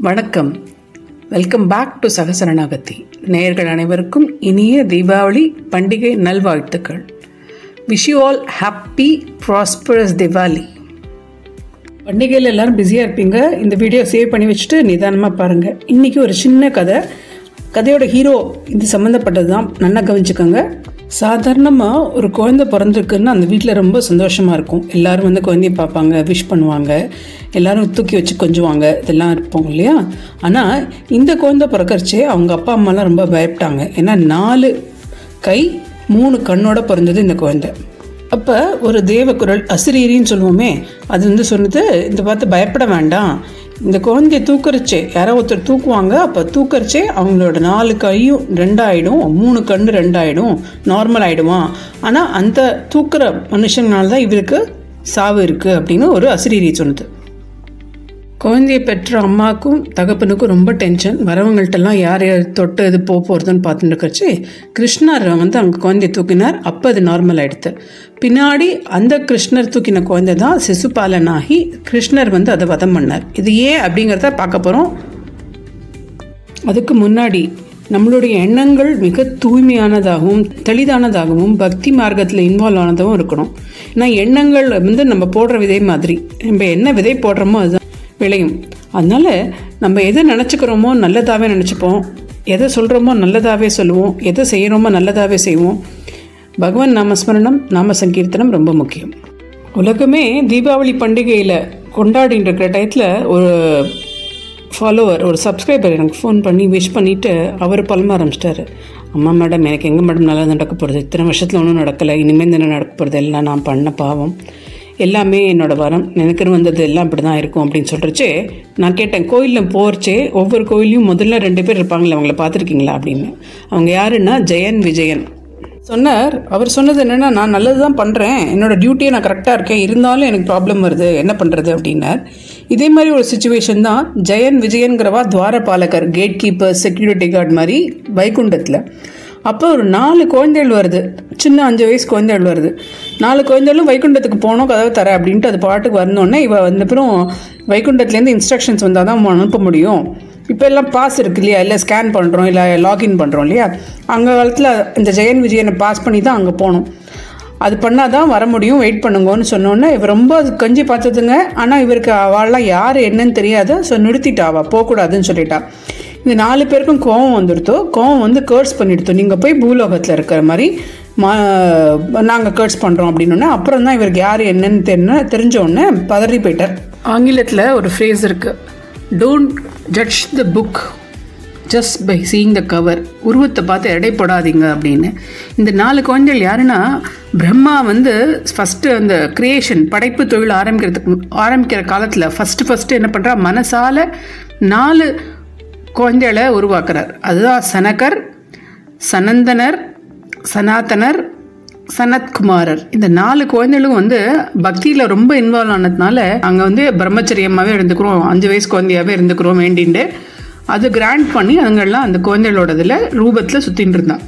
வணக்கம். Welcome back to Sakasaranagathi. நேயர்கள் அனைவருக்கும் இனிய தீபாவளி பண்டிகை நல்வாழ்த்துக்கள். Wish you all happy prosperous Diwali. பண்டிகையில் எல்லோரும் பிஸியாக இருப்பீங்க. இந்த வீடியோ சேவ் பண்ணி வச்சுட்டு நிதானமாக பாருங்கள். இன்றைக்கி ஒரு சின்ன கதையோட ஹீரோ இது சம்மந்தப்பட்டது தான். நல்லா கவனிச்சுக்கோங்க. சாதாரணமாக ஒரு குழந்தை பிறந்திருக்குன்னு அந்த வீட்டில் ரொம்ப சந்தோஷமாக இருக்கும். எல்லோரும் வந்து குழந்தைய பார்ப்பாங்க, விஷ் பண்ணுவாங்க, எல்லோரும் தூக்கி வச்சு கொஞ்சுவாங்க, இதெல்லாம் இருப்போம் இல்லையா. ஆனால் இந்த குழந்தை பிறக்கறச்சே அவங்க அப்பா அம்மாலாம் ரொம்ப பயப்பட்டாங்க. ஏன்னா 4 கை 3 கண்ணோட பிறந்தது இந்த குழந்தை. அப்போ ஒரு தேவக்குரல், அசிரீரின்னு சொல்லுவோமே, அது வந்து சொன்னது, இந்த பார்த்து பயப்பட வேண்டாம், இந்த குழந்தைய தூக்கரிச்சே யாரோ ஒருத்தர் தூக்குவாங்க, அப்போ தூக்கரிச்சே அவங்களோட 4 கையும் 2 ஆகிடும், 3 கண்ணு 2 ஆகிடும், நார்மல் ஆகிடுவான். ஆனால் அந்த தூக்குற மனுஷங்களால தான் இவருக்கு சாவு இருக்குது அப்படின்னு ஒரு அசிரீரி சொன்னது. குழந்தையை பெற்ற அம்மாவுக்கும் தகப்பனுக்கும் ரொம்ப டென்ஷன். வரவங்கள்ட்டெல்லாம் யார் யார் தொட்டு இது போகிறதுன்னு பார்த்துட்டு இருக்கிறச்சு கிருஷ்ணர் வந்து அங்கே குழந்தைய தூக்கினார். அப்போ அது நார்மல் ஆகிடுது. பின்னாடி அந்த கிருஷ்ணர் தூக்கின குழந்தை தான் சிசுபாலனாகி கிருஷ்ணர் வந்து அதை வதம் பண்ணார். இது ஏன் அப்படிங்கிறத பார்க்க போகிறோம். அதுக்கு முன்னாடி நம்மளுடைய எண்ணங்கள் மிக தூய்மையானதாகவும் தெளிதானதாகவும் பக்தி மார்க்கத்தில் இன்வால்வ் ஆனதாகவும் இருக்கணும். ஏன்னா எண்ணங்கள் வந்து நம்ம போடுற விதை மாதிரி, நம்ம என்ன விதை போடுறோமோ அதுதான் விளையும். அதனால் நம்ம எதை நினச்சிக்கிறோமோ நல்லதாகவே நினச்சிப்போம், எதை சொல்கிறோமோ நல்லதாகவே சொல்லுவோம், எதை செய்கிறோமோ நல்லதாகவே செய்வோம். பகவான் நாமஸ்மரணம், நாம சங்கீர்த்தனம் ரொம்ப முக்கியம். உலகமே தீபாவளி பண்டிகையில் கொண்டாடிட்டு இருக்கிற டயத்தில் ஒரு ஃபாலோவர், ஒரு சப்ஸ்கிரைபர் எனக்கு ஃபோன் பண்ணி விஷ் பண்ணிவிட்டு அவர் பழம ஆரம்பிச்சிட்டாரு. அம்மா மேடம், எனக்கு எங்கே மேடம் நல்லா நடக்க போகிறது, இத்தனை வருஷத்தில் ஒன்றும் நடக்கலை, இனிமேல் தானே நடக்க போகிறது, எல்லாம் நான் பண்ண பாவம், எல்லாமே என்னோடய வரம், எனக்குன்னு வந்தது எல்லாம் இப்படி தான் இருக்கும் அப்படின்னு சொல்கிறச்சே நான் கேட்டேன், கோயிலில் போகிறச்சே ஒவ்வொரு கோயிலையும் முதல்ல 2 பேர் இருப்பாங்களே, அவங்கள பார்த்துருக்கீங்களா அப்படின்னு. அவங்க யாருன்னா ஜெயன் விஜயன் சொன்னார். அவர் சொன்னது என்னென்னா, நான் நல்லது தான் பண்ணுறேன், என்னோடய டியூட்டியை நான் கரெக்டாக இருக்கேன், இருந்தாலும் எனக்கு ப்ராப்ளம் வருது, என்ன பண்ணுறது அப்படின்னார். இதே மாதிரி ஒரு சுச்சுவேஷன் தான் ஜெயன் விஜயன்கிறவா துவாரபாலகர், கேட் கீப்பர், செக்யூரிட்டி கார்டு மாதிரி வைகுண்டத்தில். அப்போ ஒரு 4 குழந்தைகள் வருது, சின்ன 5 வயசு குழந்தைகள் வருது. 4 குழந்தைகளும் வைகுண்டத்துக்கு போனோம், கதவை தர அப்படின்ட்டு அது பாட்டுக்கு வந்தோடனே இவ வந்தப்புறம் வைகுண்டத்துலேருந்து இன்ஸ்ட்ரக்ஷன்ஸ் வந்தால் தான் அனுப்ப முடியும். இப்போ எல்லாம் பாஸ் இருக்கு இல்லையா, இல்லை ஸ்கேன் பண்ணுறோம், இல்லை லாகின் பண்ணுறோம் இல்லையா. அங்கே காலத்தில் இந்த ஜெயன் விஜயனை பாஸ் பண்ணி தான் அங்கே போகணும். அது பண்ணால் தான் வர முடியும், வெயிட் பண்ணுங்கன்னு சொன்னோன்னே இவர் ரொம்ப கஞ்சி பார்த்ததுங்க. ஆனால் இவருக்கு அவள்லாம் யார் என்னன்னு தெரியாது. ஸோ நிறுத்திட்டா, அவள் போகக்கூடாதுன்னு சொல்லிட்டா. இந்த 4 பேருக்கும் கோவம் வந்துடுத்தோ, கோவம் வந்து கேர்ட்ஸ் பண்ணிடுத்தோம், நீங்கள் போய் பூலோகத்தில் இருக்கிற மாதிரி நாங்கள் கேர்ட்ஸ் பண்ணுறோம் அப்படின்னோடனே அப்புறம் தான் இவருக்கு யார் என்னன்னு தெரிஞ்சோடனே பதறி போயிட்டார். ஆங்கிலத்தில் ஒரு ஃப்ரேஸ் இருக்குது, don't judge the book just by seeing the cover. உருவத்தை பார்த்து எடை போடாதீங்க அப்படின்னு. இந்த 4 குழந்தைகள் யாருன்னா, பிரம்மா வந்து ஃபஸ்ட்டு அந்த கிரியேஷன் படைப்பு தொழில் ஆரம்பிக்கிற காலத்தில் ஃபஸ்ட்டு என்ன பண்ணுறா, மனசால் 4 குழந்தைகளை உருவாக்குறார். அதுதான் சனகர், சனந்தனர், சனாதனர், சனத்குமாரர். இந்த 4 குழந்தைகளும் வந்து பக்தியில் ரொம்ப இன்வால்வ் ஆனதுனால அங்கே வந்து பிரம்மச்சரியமாகவே இருந்துக்கிறோம், 5 வயசு குழந்தையாகவே இருந்துக்கிறோம் வேண்டின்ட்டு அது கிராண்ட் பண்ணி அதுங்கெல்லாம் அந்த குழந்தைகளோட இதில் ரூபத்தில் சுற்றின்னு இருந்தான்.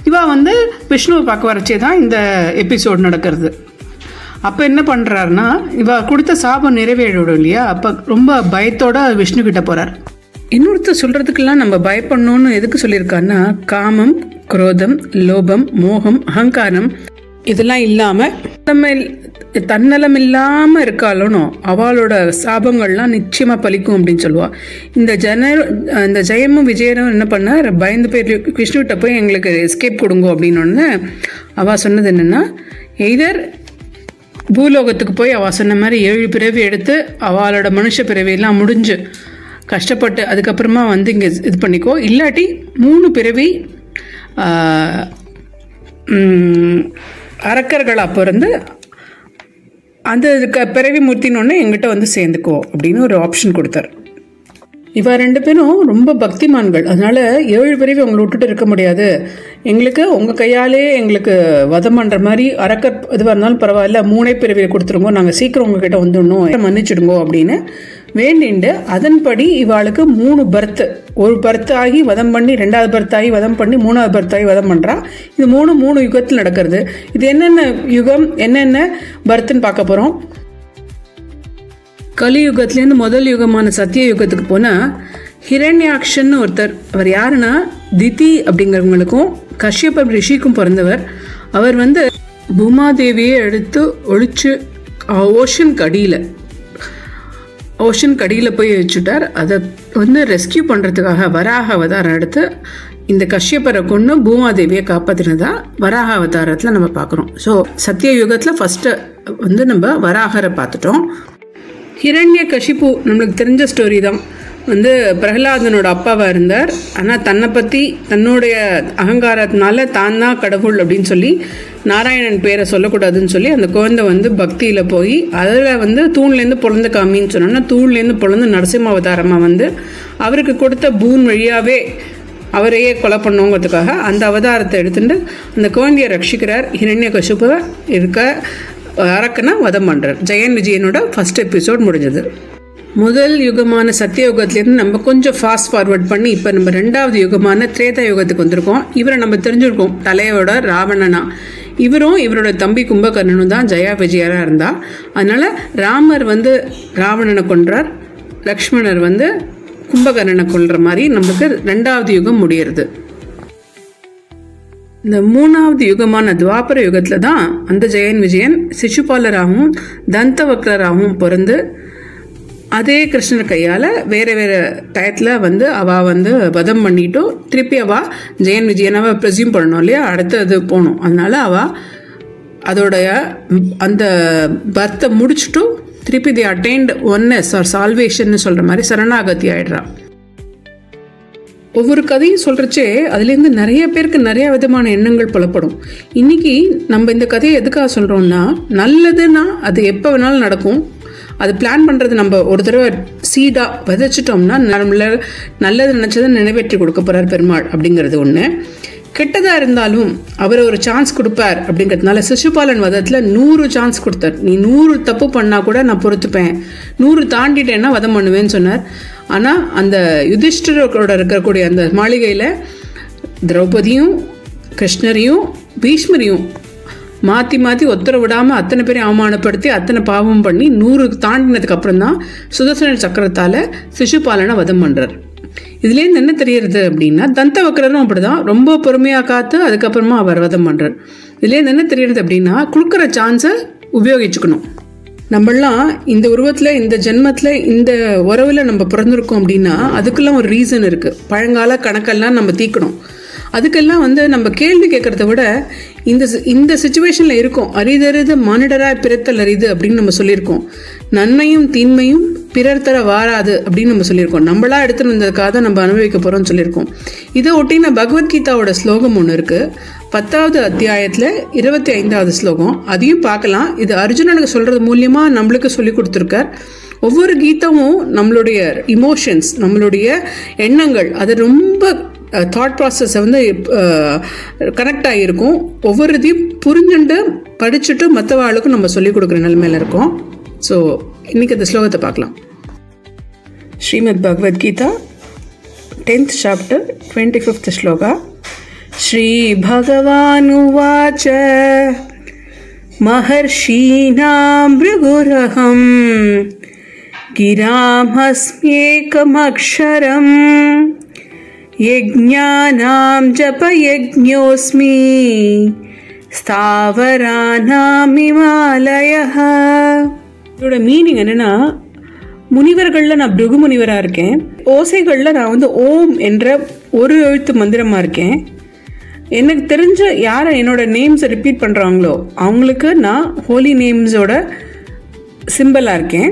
இவா வந்து விஷ்ணுவை பார்க்க வரச்சே தான் இந்த எபிசோட் நடக்கிறது. அப்போ என்ன பண்ணுறாருன்னா, இவ கொடுத்த சாபம் நிறைவேறிடும் இல்லையா. அப்போ ரொம்ப பயத்தோட விஷ்ணு கிட்ட போகிறார். இன்னொருத்தர் சொல்கிறதுக்கெல்லாம் நம்ம பயப்படணும்னு எதுக்கு சொல்லியிருக்காருன்னா, காமம், குரோதம், லோபம், மோகம், அகங்காரம் இதெல்லாம் இல்லாமல் நம்ம தன்னலம் இல்லாமல் இருக்காளோ அவளோட சாபங்கள்லாம் நிச்சயமாக பலிக்கும் அப்படின்னு சொல்லுவாள். இந்த ஜெயமும் விஜயனும் என்ன பண்ணார், பயந்து போய் விஷ்ணுகிட்ட போய் எங்களுக்கு எஸ்கேப் கொடுங்கோ அப்படின்னோடனே அவள் சொன்னது என்னென்னா, எய்தர் பூலோகத்துக்கு போய் அவள் சொன்ன மாதிரி 7 பிறவி எடுத்து அவளோட மனுஷ பிறவியெல்லாம் முடிஞ்சு கஷ்டப்பட்டு அதுக்கப்புறமா வந்து இங்கே இது பண்ணிக்கோ, இல்லாட்டி 3 பிறவி அரக்கர்களாக பிறந்து அந்த பிறவி மூர்த்தினோடனே எங்கிட்ட வந்து சேர்ந்துக்கோ அப்படின்னு ஒரு ஆப்ஷன் கொடுத்தார். இவ 2 பேரும் ரொம்ப பக்திமான்கள். அதனால் 7 பிறவி அவங்களை விட்டுட்டு இருக்க முடியாது, எங்களுக்கு உங்கள் கையாலே எங்களுக்கு வதம் பண்ணுற மாதிரி அரக்கர் இதுவாக இருந்தாலும் பரவாயில்ல, 3 பிறவியை கொடுத்துருங்கோ, நாங்கள் சீக்கிரம் உங்ககிட்ட வந்துடணும், மன்னிச்சிடுங்கோ அப்படின்னு வேண்டிண்டு அதன்படி இவாளுக்கு 3 பர்த், ஒரு பர்த் ஆகி வதம் பண்ணி, 2வது பர்த் ஆகி வதம் பண்ணி, 3வது பர்த் ஆகி வதம் பண்ணுறா. இது 3 யுகத்தில் நடக்கிறது. இது என்னென்ன யுகம், என்னென்ன பர்த்துன்னு பார்க்க போகிறோம். கலியுகத்துலேருந்து முதல் யுகமான சத்திய யுகத்துக்கு போனால் ஹிரண்யாக்ஷன்னு ஒருத்தர். அவர் யாருன்னா திதி அப்படிங்கிறவங்களுக்கும் கஷ்யப ரிஷிக்கும் பிறந்தவர். அவர் பூமாதேவியை எடுத்து ஒழிச்சு ஓஷன் கடியில் போய் வச்சுட்டார். அதை ரெஸ்கியூ பண்ணுறதுக்காக வராக அவதாரம் எடுத்து இந்த கஷ்யப்பரை கொண்டு பூமாதேவியை காப்பாற்றினதா வராக அவதாரத்தில் நம்ம பார்க்குறோம். ஸோ சத்திய யுகத்தில் ஃபஸ்ட்டு நம்ம வராகரை பார்த்துட்டோம். ஹிரண்ய கஷிப்பு நம்மளுக்கு தெரிஞ்ச ஸ்டோரி தான். பிரகலாதனோட அப்பாவாக இருந்தார். ஆனால் தன்னை பற்றி தன்னுடைய அகங்காரத்தினால தான் தான் கடவுள் அப்படின்னு சொல்லி நாராயணன் பேரை சொல்லக்கூடாதுன்னு சொல்லி அந்த குழந்தை பக்தியில் போய் அதில் தூண்லேருந்து பொழந்து காமின்னு சொன்னோன்னா தூண்லேருந்து பொழந்து நரசிம்ம அவதாரமாக அவருக்கு கொடுத்த பூன் வழியாகவே அவரையே கொலை பண்ணுங்கிறதுக்காக அந்த அவதாரத்தை எடுத்துட்டு அந்த குழந்தையை ரட்சிக்கிறார். ஹிரண்ய கஷிப்புவை அரக்கனை வதம் பண்ணுறார். ஜெயன் விஜயனோட ஃபஸ்ட் எபிசோட் முடிஞ்சது. முதல் யுகமான சத்திய யுகத்துலேருந்து நம்ம கொஞ்சம் ஃபாஸ்ட் ஃபார்வர்ட் பண்ணி இப்போ நம்ம 2வது யுகமான திரேதா யுகத்துக்கு வந்திருக்கோம். இவரை நம்ம தெரிஞ்சிருக்கோம், தலையோட ராவணனா. இவரும் இவரோட தம்பி கும்பகர்ணனும் தான் ஜெயா விஜயராக இருந்தா. அதனால் ராமர் ராவணனை கொன்றார், லக்ஷ்மணர் கும்பகர்ணனை கொல்ற மாதிரி நம்மளுக்கு 2வது யுகம் முடியறது. இந்த 3வது யுகமான துவாபர யுகத்தில் தான் அந்த ஜெயன் விஜயன் சிசுபாலராகவும் தந்தவக்ரராகவும் பிறந்து அதே கிருஷ்ணர் கையால் வேறு வேறு டயத்தில் அவள் வதம் பண்ணிட்டு திருப்பி அவள் ஜெயன் விஜயனாவை ப்ரெசியூம் பண்ணணும் இல்லையா, அடுத்தது போகணும். அதனால் அவள் அதோடைய அந்த பர்த்தை முடிச்சுட்டு திருப்பி தி அட்டைன்ட் ஒன்னஸ் ஆர் சால்வேஷன் சொல்கிற மாதிரி சரணாகதி ஆகிடுறான். ஒவ்வொரு கதையும் சொல்கிறச்சே அதுலேருந்து நிறைய பேருக்கு நிறைய விதமான எண்ணங்கள் புலப்படும். இன்றைக்கி நம்ம இந்த கதையை எதுக்காக சொல்கிறோம்னா, நல்லதுன்னா அது எப்போ வேணாலும் நடக்கும். அது பிளான் பண்ணுறது நம்ம ஒரு தடவை சீடாக விதைச்சிட்டோம்னா நம்மள நல்லது நினச்சதை நிறைவேற்றி கொடுக்க போகிறார் பெருமாள் அப்படிங்கிறது ஒன்று. கெட்டதாக இருந்தாலும் அவர் ஒரு சான்ஸ் கொடுப்பார் அப்படிங்கிறதுனால சிசுபாலன் வதத்தில் 100 சான்ஸ் கொடுத்தார். நீ 100 தப்பு பண்ணால் கூட நான் பொறுத்துப்பேன், 100 தாண்டிட்டேன்னா வதம் பண்ணுவேன்னு சொன்னார். ஆனால் அந்த யுதிஷ்டிரோட இருக்கக்கூடிய அந்த மாளிகையில் திரௌபதியும் கிருஷ்ணரையும் பீஷ்மரையும் மாற்றி மாற்றி ஒத்தர விடாமல் அத்தனை பேரையும் அவமானப்படுத்தி அத்தனை பாவம் பண்ணி 100 தாண்டினதுக்கு அப்புறம் தான் சுதர்சன சக்கரத்தால் சிசுபாலனை வதம் பண்ணுறார். இதுலேருந்து என்ன தெரியறது அப்படின்னா, தந்தவக்ரரும் அப்படிதான் ரொம்ப பொறுமையாக காத்து அதுக்கப்புறமா அவர் வதம் பண்ணுறார். இதுலேருந்து என்ன தெரியறது அப்படின்னா, கொடுக்குற சான்ஸை உபயோகிச்சுக்கணும். நம்மளாம் இந்த உருவத்தில் இந்த ஜென்மத்தில் இந்த உறவில் நம்ம பிறந்திருக்கோம் அப்படின்னா அதுக்கெல்லாம் ஒரு ரீசன் இருக்குது. பழங்கால கணக்கெல்லாம் நம்ம தீக்கணும். அதுக்கெல்லாம் நம்ம கேள்வி கேட்குறத விட இந்த சுச்சுவேஷனில் இருக்கோம், அரிதறிது மானிடராய் பிறத்தல் அரிது அப்படின்னு நம்ம சொல்லியிருக்கோம். நன்மையும் தீன்மையும் பிறர் தர வாராது அப்படின்னு நம்ம சொல்லியிருக்கோம். நம்மளா எடுத்துன்னு வந்ததுக்காக தான் நம்ம அனுபவிக்க போகிறோம்னு சொல்லியிருக்கோம். இதை ஒட்டின பகவத்கீதாவோட ஸ்லோகம் ஒன்று இருக்குது, 10வது அத்தியாயத்தில் 25வது ஸ்லோகம். அதையும் பார்க்கலாம். இது அர்ஜுனனுக்கு சொல்கிறது மூலியமாக நம்மளுக்கு சொல்லி கொடுத்துருக்கார். ஒவ்வொரு கீதமும் நம்மளுடைய இமோஷன்ஸ், நம்மளுடைய எண்ணங்கள், அது ரொம்ப தாட் ப்ராசஸை கனெக்ட் ஆகியிருக்கும். ஒவ்வொரு இதையும் புரிஞ்சுட்டு படிச்சுட்டு மற்றவாளுக்கும் நம்ம சொல்லிக் கொடுக்குற நிலைமையில் இருக்கோம். ஸோ இன்றைக்கி அந்த ஸ்லோகத்தை பார்க்கலாம். Srimad Bhagavad Gita 10th chapter 25th shloka. Sri பகவானுவாச்ச மஹர்ஷீணாம் ப்ருகுரஹம் கிராமஸ்மேகமக்ஷரம் யஜ்ஞானாம் ஜபயஜ்ஞோஸ்மி ஸ்தாவராணாம் இமாலயஹ. இதோட மீனிங் என்னென்னா, முனிவர்களில் நான் பிருகு முனிவராக இருக்கேன். ஓசைகளில் நான் ஓம் என்ற ஒரு எழுத்து மந்திரமாக இருக்கேன். எனக்கு தெரிஞ்ச யாரை என்னோட நேம்ஸை ரிப்பீட் பண்ணுறாங்களோ அவங்களுக்கு நான் ஹோலி நேம்ஸோட சிம்பிளாக இருக்கேன்.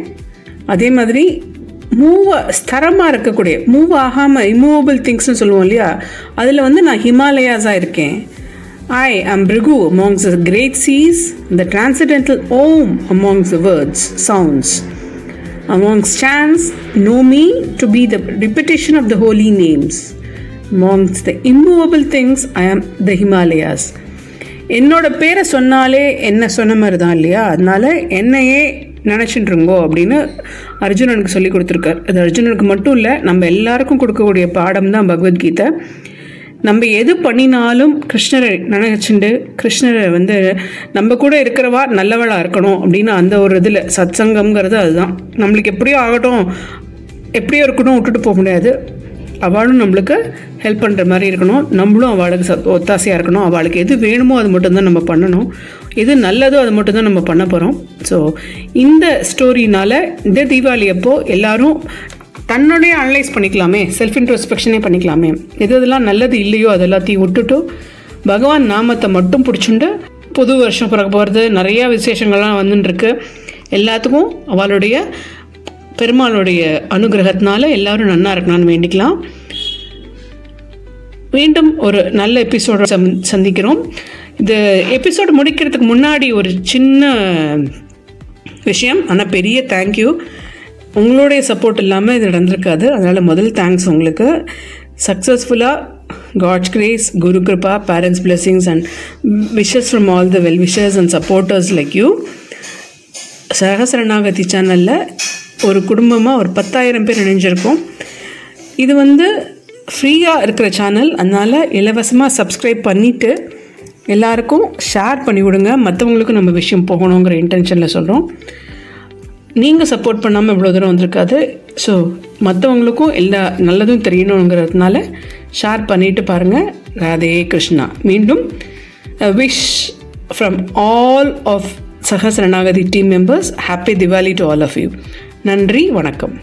அதே மாதிரி ஸ்தரமாக இருக்கக்கூடிய மூவ் ஆகாமல் இம்மூவபிள் திங்ஸ்னு சொல்லுவோம் இல்லையா, அதில் நான் ஹிமாலயாஸாக இருக்கேன். I am Bhrigu amongst the great seas, the transcendental Om amongst the words, sounds. Amongst chants, know me to be the repetition of the holy names. Amongst the immovable things, I am the Himalayas. என்னோட பேரை சொன்னாலே என்ன சொன்ன மாதிரி தான் இல்லையா, அதனால என்னையே நினச்சிட்டுருங்கோ அப்படின்னு அர்ஜுனனுக்கு சொல்லி கொடுத்துருக்கார். அது அர்ஜுனனுக்கு மட்டும் இல்லை, நம்ம எல்லாருக்கும் கொடுக்கக்கூடிய பாடம் தான் பகவத்கீதை. நம்ம எது பண்ணினாலும் கிருஷ்ணரை நினைச்சுண்டு கிருஷ்ணரை வந்து நம்ம கூட இருக்கிறவா நல்லவளாக இருக்கணும் அப்படின்னு அந்த ஒரு இதில் சத்சங்கம்ங்கிறது அதுதான். நம்மளுக்கு எப்படியோ ஆகட்டும், எப்படியோ இருக்கட்டும் விட்டுட்டு போக முடியாது. அவளும் நம்மளுக்கு ஹெல்ப் பண்ணுற மாதிரி இருக்கணும், நம்மளும் அவளுக்கு ஒத்தாசையாக இருக்கணும். அவளுக்கு எது வேணுமோ அது மட்டும்தான் நம்ம பண்ணணும், எது நல்லதோ அது மட்டும்தான் நம்ம பண்ண போகிறோம். ஸோ இந்த ஸ்டோரினால் இந்த தீபாவளி அப்போ எல்லோரும் தன்னுடைய அனலைஸ் பண்ணிக்கலாமே, செல்ஃப் இன்ட்ரோஸ்பெக்ஷனே பண்ணிக்கலாமே. எதெல்லாம் நல்லது இல்லையோ அதெல்லாத்தையும் விட்டுட்டு பகவான் நாமத்தை மட்டும் பிடிச்சுண்டு புது வருஷம் பிறக்க போகிறது, நிறையா விசேஷங்கள்லாம் வந்துட்டுருக்கு. எல்லாத்துக்கும் அவளுடைய பெருமாளுடைய அனுகிரகத்தினால எல்லோரும் நன்னா இருக்கணும்னு வேண்டிக்கலாம். மீண்டும் ஒரு நல்ல எபிசோட சந்திக்கிறோம். இந்த எபிசோடு முடிக்கிறதுக்கு முன்னாடி ஒரு சின்ன விஷயம், ஆனால் பெரிய தேங்க்யூ. உங்களுடைய சப்போர்ட் இல்லாமல் இது நடந்திருக்காது, அதனால் முதல் தேங்க்ஸ் உங்களுக்கு. சக்ஸஸ்ஃபுல்லாக God's grace, guru kripa, parents blessings and wishes from all the well wishers and supporters like you. Sakasaranagathi சேனலில் ஒரு குடும்பமாக ஒரு 10,000 பேர் இணைஞ்சிருக்கோம். இது வந்து ஃப்ரீயாக இருக்கிற சேனல், அதனால் இலவசமாக சப்ஸ்கிரைப் பண்ணிவிட்டு எல்லாருக்கும் ஷேர் பண்ணி விடுங்க. மற்றவங்களுக்கும் நம்ம விஷயம் போகணுங்கிற இன்டென்ஷனில் சொல்கிறோம். நீங்கள் சப்போர்ட் பண்ணாமல் இவ்வளோ தூரம் வந்திருக்காது. ஸோ மற்றவங்களுக்கும் எல்லா நல்லதும் தெரியணுங்கிறதுனால ஷேர் பண்ணிவிட்டு பாருங்கள். ராதே கிருஷ்ணா. மீண்டும் wish from all of Sakasaranagathi team members, happy Diwali to all of you. நன்றி, வணக்கம்.